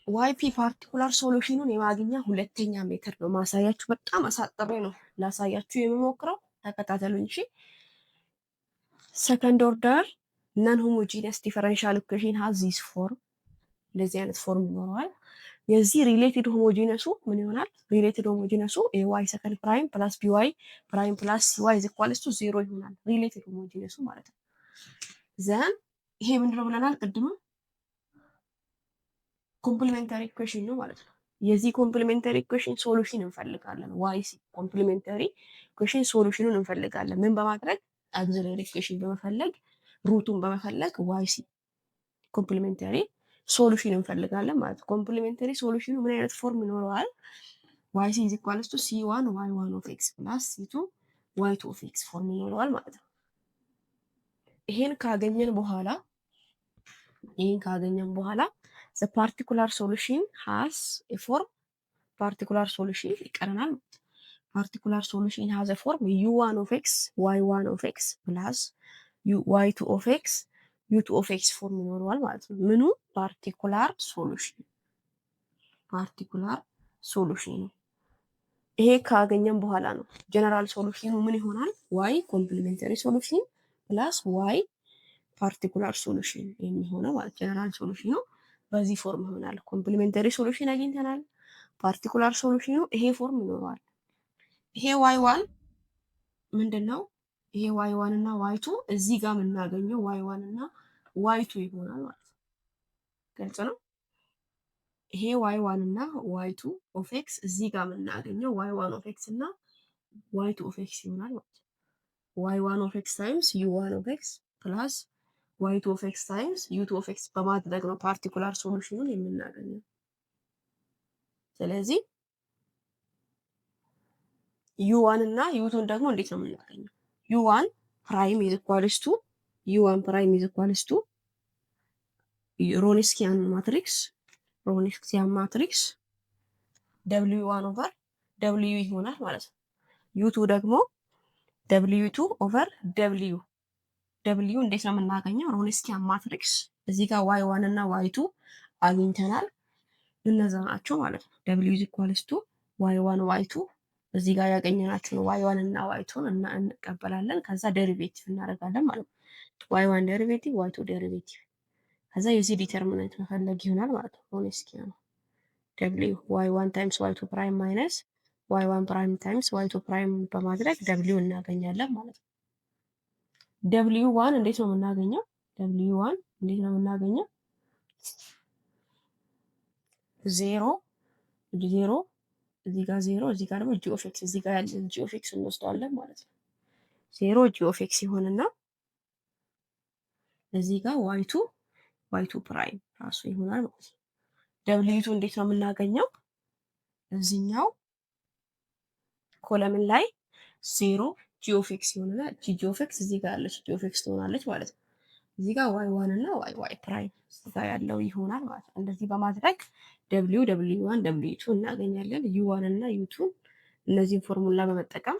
ዋይፒ ፓርቲኩላር ሶሉሽኑን የማግኛ ሁለተኛ ሜተድ ነው ማሳያችሁ። በጣም አሳጥሬ ነው ላሳያችሁ የምሞክረው። ተከታተሉኝ እሺ። ሰከንድ ኦርደር ነን ሆሞጂነስ ዲፈረንሻል ኢኩዌሽን ሃዝ ዚስ ፎርም፣ እንደዚህ አይነት ፎርም ይኖረዋል። የዚህ ሪሌትድ ሆሞጂነሱ ምን ይሆናል? ሪሌትድ ሆሞጂነሱ ኤዋይ ሰከንድ ፕራይም ፕላስ ቢዋይ ፕራይም ፕላስ ሲዋይ ኢዝ ኢኳልስ ቱ 0 ይሆናል። ሪሌትድ ሆሞጂነሱ ማለት ነው። ዘን ይሄ ምንድነው ብለናል ቅድም? ኮምፕሊሜንታሪ ኢኩዌሽን ነው ማለት ነው። የዚህ ኮምፕሊሜንታሪ ኢኩዌሽን ሶሉሽን እንፈልጋለን። ዋይ ሲ ኮምፕሊሜንታሪ ኢኩዌሽን ሶሉሽኑን እንፈልጋለን። ምን በማድረግ? አግዚለሪ ኢኩዌሽን በመፈለግ ሩቱን በመፈለግ ዋይ ሲ ኮምፕሊሜንታሪ ሶሉሽን እንፈልጋለን ማለት ነው። ኮምፕሊሜንታሪ ሶሉሽኑ ምን አይነት ፎርም ይኖረዋል? ዋይ ሲ ኢዝ ኢኳልስ ቱ ሲ ዋን ዋይ ዋን ኦፍ ኤክስ ፕላስ ሲ ቱ ዋይ ቱ ኦፍ ኤክስ ፎርም ይኖረዋል ማለት ነው። ይሄን ካገኘን በኋላ the particular solution has a form particular solution ይቀረናል። particular solution has a form u1 of x y1 of x plus y2 of x u2 of x ፎርም ይኖረዋል ማለት ነው። ምኑ? particular solution ነው። ይሄ ካገኘን በኋላ ነው ጀነራል ሶሉሽኑ ምን ይሆናል? y ኮምፕሊሜንታሪ ሶሉሽን ፕላስ y ፓርቲኩላር ሶሉሽን የሚሆነው ማለት ጀነራል ሶሉሽኑ በዚህ ፎርም ይሆናል። ኮምፕሊሜንታሪ ሶሉሽን አግኝተናል። ፓርቲኩላር ሶሉሽኑ ይሄ ፎርም ይኖረዋል። ይሄ ዋይ ዋን ምንድን ነው? ይሄ ዋይ ዋን እና ዋይ ቱ እዚህ ጋር የምናገኘው ዋይ ዋን እና ዋይ ቱ ይሆናል ማለት ነው። ግልጽ ነው። ይሄ ዋይ ዋን እና ዋይ ቱ ኦፍ ኤክስ እዚህ ጋር የምናገኘው ዋይ ዋን ኦፍ ኤክስ እና ዋይ ቱ ኦፍ ኤክስ ይሆናል ማለት ነው። ዋይ ዋን ኦፍ ኤክስ ታይምስ ዩ ዋን ኦፍ ኤክስ ፕላስ ዋይ ቱ ኦፍ ኤክስ ታይምስ ዩ ቱ ኦፍ ኤክስ በማድረግ ነው ፓርቲኩላር ሶሉሽኑን የምናገኘው። ስለዚህ ዩ1 እና ዩ2ን ደግሞ እንዴት ነው የምናገኘው? ዩ1 ፕራይም ኢዝ ኢኳልስ ቱ ዩ1 ፕራይም ኢዝ ኢኳልስ ቱ ሮንስኪያን ማትሪክስ w1 ኦቨር w ይሆናል ማለት ነው። ዩ2 ደግሞ w2 ኦቨር w እንዴት ነው የምናገኘው? ሮንስኪያን ማትሪክስ እዚህ ጋር y1 እና y2 አግኝተናል። እነዛ ናቸው ማለት ነው። w ኢዝ ኢኳልስ ቱ y1 y2 እዚህ ጋር ያገኘናቸውን y1 እና y2ን እንቀበላለን። ከዛ ዴሪቬቲቭ እናደርጋለን ማለት ነው። y1 ዴሪቬቲቭ y2 ዴሪቬቲቭ ከዛ የዚህ ዲተርሚናንት መፈለግ ይሆናል ማለት ነው። ሮንስኪያን w y1 ታይምስ y2 ፕራይም ማይነስ y1 ፕራይም ታይምስ y2 ፕራይም በማድረግ w እናገኛለን ማለት ነው። w1 እንዴት ነው የምናገኘው? w1 እንዴት ነው የምናገኘው? ዜሮ እዚህ ጋር ዜሮ እዚህ ጋር ደግሞ ጂ ኦፍ ኤክስ እዚህ ጋር ያለን ጂ ኦፍ ኤክስ እንወስደዋለን ማለት ነው። ዜሮ ጂ ኦፍ ኤክስ ይሆንና እዚህ ጋር ዋይቱ ፕራይም ራሱ ይሆናል ማለት ነው። ደብሊቱ እንዴት ነው የምናገኘው? እዚህኛው ኮለምን ላይ ዜሮ ጂ ኦፍ ኤክስ ይሆንና ጂ ኦፍ ኤክስ እዚህ ጋር ያለች ጂ ኦፍ ኤክስ ትሆናለች ማለት ነው። እዚህ ጋር ዋይ ዋን እና ዋይ ፕራይም እዚህ ጋር ያለው ይሆናል ማለት ነው። እንደዚህ በማድረግ ደብሊው ዋን ደብሊው ቱ እናገኛለን። ዩ ዋን እና ዩ ቱ እነዚህን ፎርሙላ በመጠቀም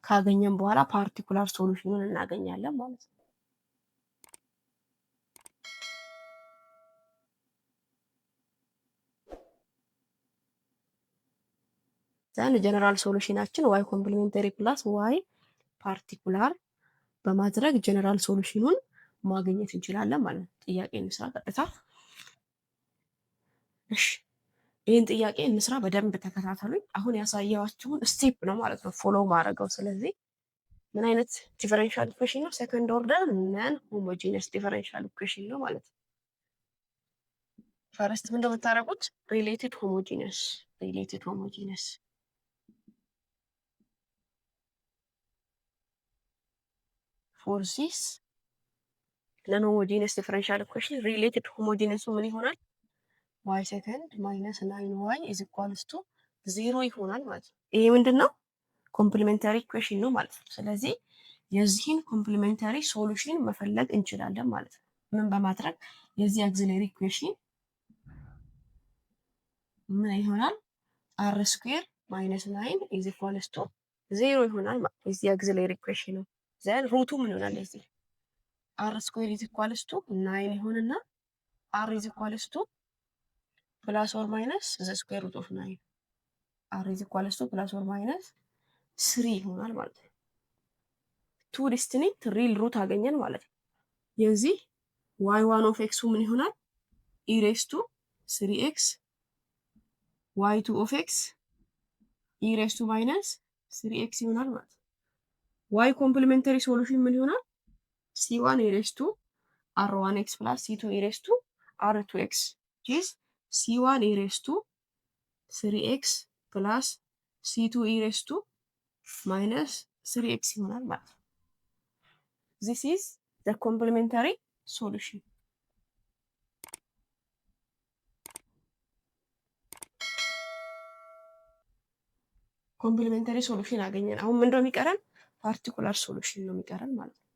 ካገኘን በኋላ ፓርቲኩላር ሶሉሽኑን እናገኛለን ማለት ነው። ዘን ጀነራል ሶሉሽናችን ዋይ ኮምፕሊሜንተሪ ፕላስ ዋይ ፓርቲኩላር በማድረግ ጀነራል ሶሉሽኑን ማግኘት እንችላለን ማለት ነው። ጥያቄ እንስራ ቀጥታ። እሺ ይህን ጥያቄ እንስራ፣ በደንብ ተከታተሉኝ። አሁን ያሳየዋችሁን ስቴፕ ነው ማለት ነው ፎሎ ማድረገው። ስለዚህ ምን አይነት ዲፈረንሻል ኢኩዌሽን ነው? ሰከንድ ኦርደር ነን ሆሞጂነስ ዲፈረንሻል ኢኩዌሽን ነው ማለት ነው። ፈርስት ምን እንደምታደርጉት ሪሌትድ ሆሞጂነስ ፎር ዚስ ነን ሆሞጂነስ ዲፈረንሻል ኢኩዌሽን ሪሌትድ ሆሞጂነሱ ምን ይሆናል? ዋይ ሰከንድ ማይነስ ናይን ዋይ ኢዝ ኢኳልስ ቱ ዜሮ ይሆናል ማለት ነው። ይሄ ምንድን ነው? ኮምፕሊሜንታሪ ኢኩዌሽን ነው ማለት ነው። ስለዚህ የዚህን ኮምፕሊሜንታሪ ሶሉሽን መፈለግ እንችላለን ማለት ነው። ምን በማድረግ የዚህ አግዚለሪ ኢኩዌሽን ምን ይሆናል? አር ስኩዌር ማይነስ ናይን ኢዝ ኢኳልስ ቱ ዜሮ ይሆናል ማለት ነው። የዚህ አግዚለሪ ኢኩዌሽን ነው። ዘን ሩቱ ምን ይሆናል? የዚህ አር ስኩዌር ኢዝ ኢኳልስ ቱ ናይን ይሆንና አር ኢዝ ኢኳልስ ቱ ፕላስ ኦር ማይነስ ዘ ስኩዌር ሩት ኦፍ 9 አር ኢዝ ኢኳልስ ቱ ፕላስ ኦር ማይነስ 3 ይሆናል ማለት ነው። ቱ ዲስቲንክት ሪል ሩት አገኘን ማለት ነው። የዚህ ዋይ ዋን ኦፍ ኤክሱ ምን ይሆናል? ኢሬስ ቱ 3x ዋይ ቱ ኦፍ ኤክስ ኢሬስ ቱ ማይነስ 3x ይሆናል ማለት ነው። ዋይ ኮምፕሊሜንተሪ ሶሉሽን ምን ይሆናል? c1 ኢሬስ ቱ r1x ፕላስ c2 ኢሬስ ቱ r2x ጂስ c1 ኢሬስ ቱ 3x ፕላስ c2 ኢሬስ ቱ ማይነስ 3x ይሆናል ማለት ነው። this is the complementary solution. ኮምፕሊሜንተሪ ሶሉሽን አገኘን። አሁን ምንድን ነው የሚቀረን? ፓርቲኩላር ሶሉሽን ነው የሚቀረን ማለት ነው።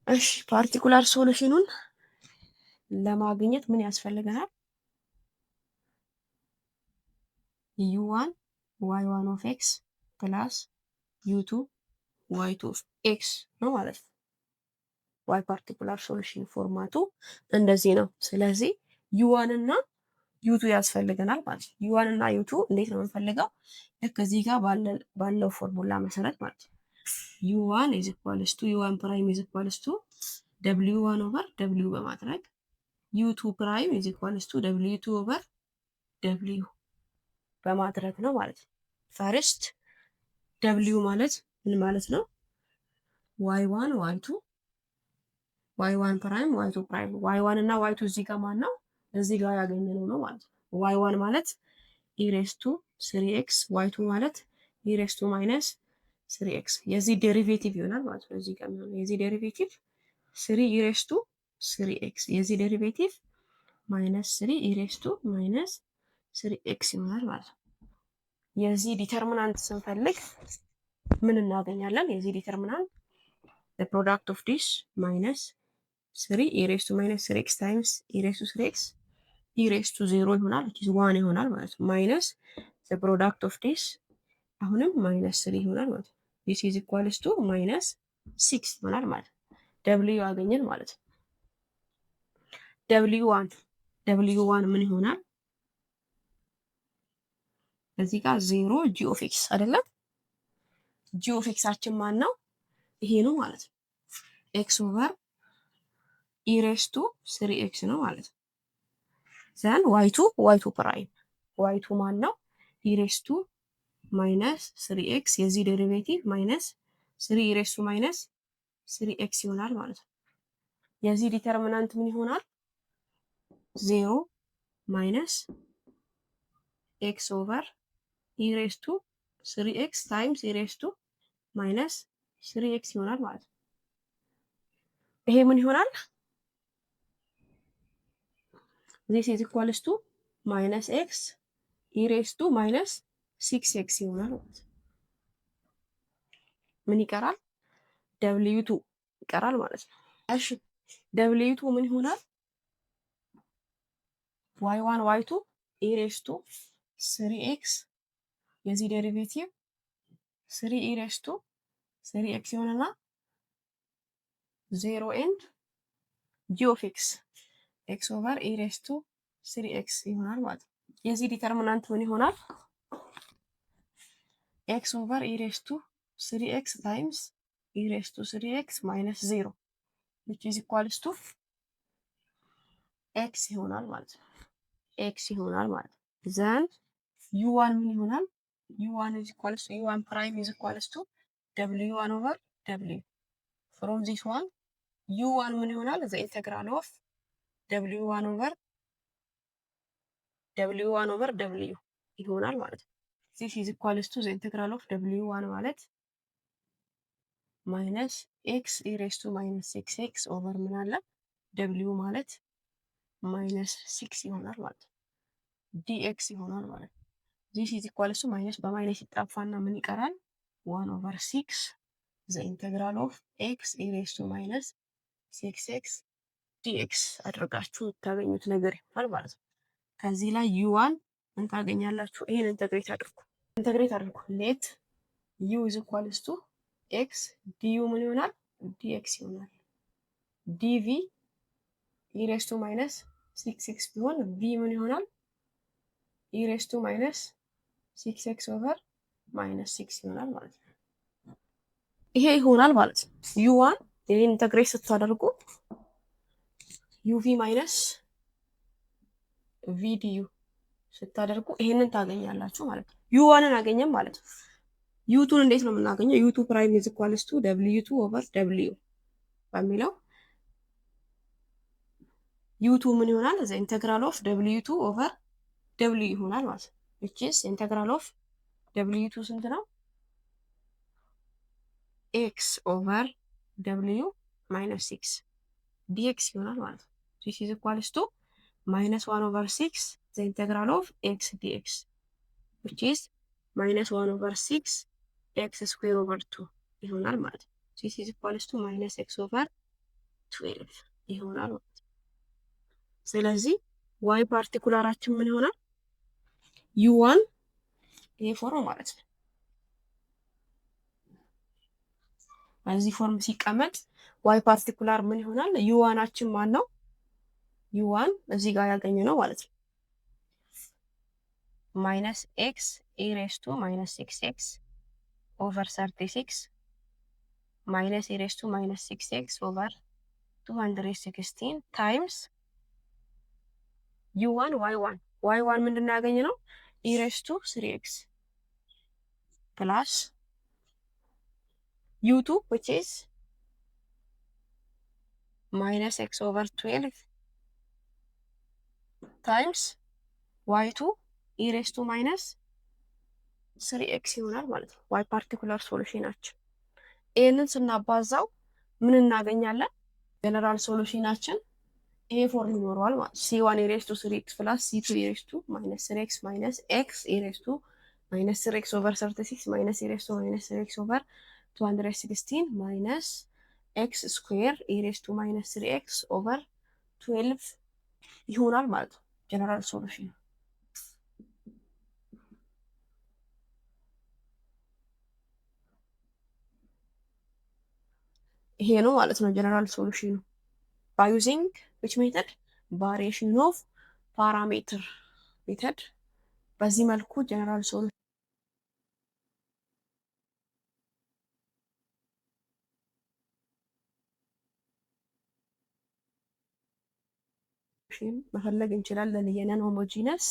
እሺ ፓርቲኩላር ሶሉሽኑን ለማግኘት ምን ያስፈልገናል? u1 y1 ኦፍ ኤክስ ፕላስ u2 y2 ኦፍ ኤክስ ነው ማለት ነው። ዋይ ፓርቲኩላር ሶሉሽን ፎርማቱ እንደዚህ ነው። ስለዚህ u1 እና u2 ያስፈልገናል ማለት ነው። u1 እና u2 እንዴት ነው የምንፈልገው? ልክ እዚህ ጋር ባለው ፎርሙላ መሰረት ማለት ነው። u1 is equals to u1 prime is equals to w1 over w በማድረግ u2 prime is equals to w2 over w በማድረግ ነው ማለት ነው። ፈርስት w ማለት ምን ማለት ነው? y1 y2 y1 prime y2 prime y1 እና y2 እዚህ ጋር ማን ነው? እዚህ ጋር ያገኘነው ነው ማለት ነው። y1 ማለት ኢሬስቱ 3x y2 ማለት ኢሬስቱ ማይነስ 3x የዚህ ዴሪቬቲቭ ይሆናል ማለት ነው። እዚህ ጋር ነው የዚህ ዴሪቬቲቭ 3 ኢሬስቱ 3x የዚህ ዴሪቬቲቭ ማይነስ 3 ኢሬስቱ ማይነስ 3x ይሆናል ማለት ነው። የዚህ ዲተርሚናንት ስንፈልግ ምን እናገኛለን? የዚህ ዲተርሚናንት the product of this minus 3 e raised to minus 3x times e raised to 3x e raised to 0 ይሆናል which is 1 ይሆናል ማለት ነው። minus the product of this አሁንም minus 3 ይሆናል ማለት ነው። this is equals to minus 6 ይሆናል ማለት ነው። w አገኘን ማለት ነው። w1 ምን ይሆናል? እዚህ ጋር 0 g of x አይደለም? g of x አችን ማን ነው? ይሄ ነው ማለት ነው። x over e raised to 3x ነው ማለት ነው። ዘን y2 ፕራይም y2 ማን ነው? e raised to minus 3x የዚህ ዴሪቬቲቭ ማይነስ 3 e raised to minus 3x ይሆናል ማለት ነው። የዚህ ዲተርሚናንት ምን ይሆናል? 0 ማይነስ x over e raised to 3x times e raised to minus 3x ይሆናል ማለት ነው። ይሄ ምን ይሆናል? this is equals to minus x e raised to minus 6x ይሆናል ማለት ነው። ምን ይቀራል? w2 ይቀራል ማለት ነው። እሺ w2 ምን ይሆናል? y1 y2 e raised to 3x የዚህ ዴሪቬቲቭ 3 e raised to 3x ይሆንና 0 and g of x over e raised to 3x ይሆናል ማለት ነው። የዚህ ዲተርሚናንት ምን ይሆናል? x over e raised to 3x times e raised to 3x minus 0 which is equals to x ይሆናል ማለት ነው። x ይሆናል ማለት ነው። then u1 ምን ይሆናል? u1 is equals to u1 prime is equals to w1 over w from this one u1 ምን ይሆናል? the integral of w1 over w ይሆናል ማለት ነው። this is equals to the integral of w1 ማለት minus x e raised to minus 6x over ምን አለ w ማለት minus 6 ይሆናል ማለት ነው። dx ይሆናል ማለት ነው። this is equals to minus በማይነስ ይጣፋና ምን ይቀራል? 1 over 6 the integral of x e raised to minus 6x dx አድርጋችሁ ታገኙት ነገር ይሆናል ማለት ነው። ከዚህ ላይ u1 ምን ታገኛላችሁ? ይሄን ኢንተግሬት አድርጉ ሌት u is equals to x du ምን ይሆናል? dx ይሆናል። dv e raised to minus ሲክስ ኤክስ ቢሆን ቪ ምን ይሆናል? ኢሬስቱ ማይነስ ሲክስ ኤክስ ኦቨር ማይነስ ሲክስ ይሆናል ማለት ነው። ይሄ ይሆናል ማለት ነው። ዩ1 ይህን ኢንተግሬት ስታደርጉ ዩቪ ማይነስ ቪዲዩ ስታደርጉ ይሄንን ታገኛላችሁ ማለት ነው። ዩ1ን አገኘም ማለት ነው። ዩ2ን እንዴት ነው የምናገኘው? ዩ2 ፕራይም ኢዝ ኢኳልስ ቱ ደብልዩ2 ኦቨር ደብልዩ በሚለው ዩ2 ምን ይሆናል? ዘ ኢንተግራል ኦፍ ደብልዩ2 ኦቨር ደብልዩ ይሆናል ማለት ነው። which is ኢንተግራል ኦፍ ደብልዩ2 ስንት ነው? ኤክስ ኦቨር ደብልዩ ማይነስ ሲክስ ዲኤክስ ይሆናል ማለት ነው። this is equals to minus 1 over 6 the integral of x dx which is minus 1 over 6 x square over 2 ይሆናል ማለት ነው። this is equals to minus x over 12 ይሆናል ማለት ነው። ስለዚህ y ፓርቲኩላራችን ምን ይሆናል? u1 ይሄ ፎርም ማለት ነው። በዚህ ፎርም ሲቀመጥ y ፓርቲኩላር ምን ይሆናል? u1አችን ማን ነው? u1 እዚህ ጋር ያገኘ ነው ማለት ነው። ማይነስ ኤክስ ኤ ሬስ ቱ ማይነስ ሲክስ ኤክስ ኦቨር 36 ማይነስ ኤ ሬስ ቱ ማይነስ ሲክስ ኤክስ ኦቨር 216 ታይምስ u1 y1 y1 ምንድን ነው ያገኘ ነው? ኤ ሬስ ቱ 3x ፕላስ u2 which is minus x over 12 times y2 e raised to minus 3x ይሆናል ማለት ነው። y ፓርቲኩላር ሶሉሽናችን ይህንን ስናባዛው ምን እናገኛለን? ጀነራል ሶሉሽናችን ይሄ ፎርም ይኖረዋል ማለት c1 e raised to 3x plus c2 e raised to minus 3x minus x e raised to minus 3x over 36 minus e raised to minus 3x over 216 minus x square e raised to minus 3x over 12 ይሆናል ማለት ነው። ጀነራል ሶሉሽን ይሄ ነው ማለት ነው። ጀነራል ሶሉሽኑ by using which method? variation of parameter method በዚህ መልኩ ጀነራል ሶሉሽን መፈለግ እንችላለን። የነን ሆሞጂነስ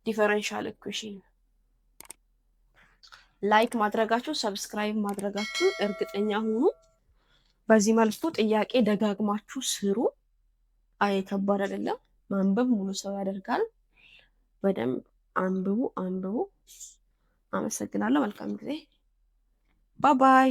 ዲፈረንሻል ኢኩዌሽን ላይክ ማድረጋችሁ ሰብስክራይብ ማድረጋችሁ እርግጠኛ ሁኑ። በዚህ መልኩ ጥያቄ ደጋግማችሁ ስሩ። አይ ከባድ አይደለም። ማንበብ ሙሉ ሰው ያደርጋል። በደንብ አንብቡ። አመሰግናለሁ። መልካም ጊዜ። ባይ ባይ።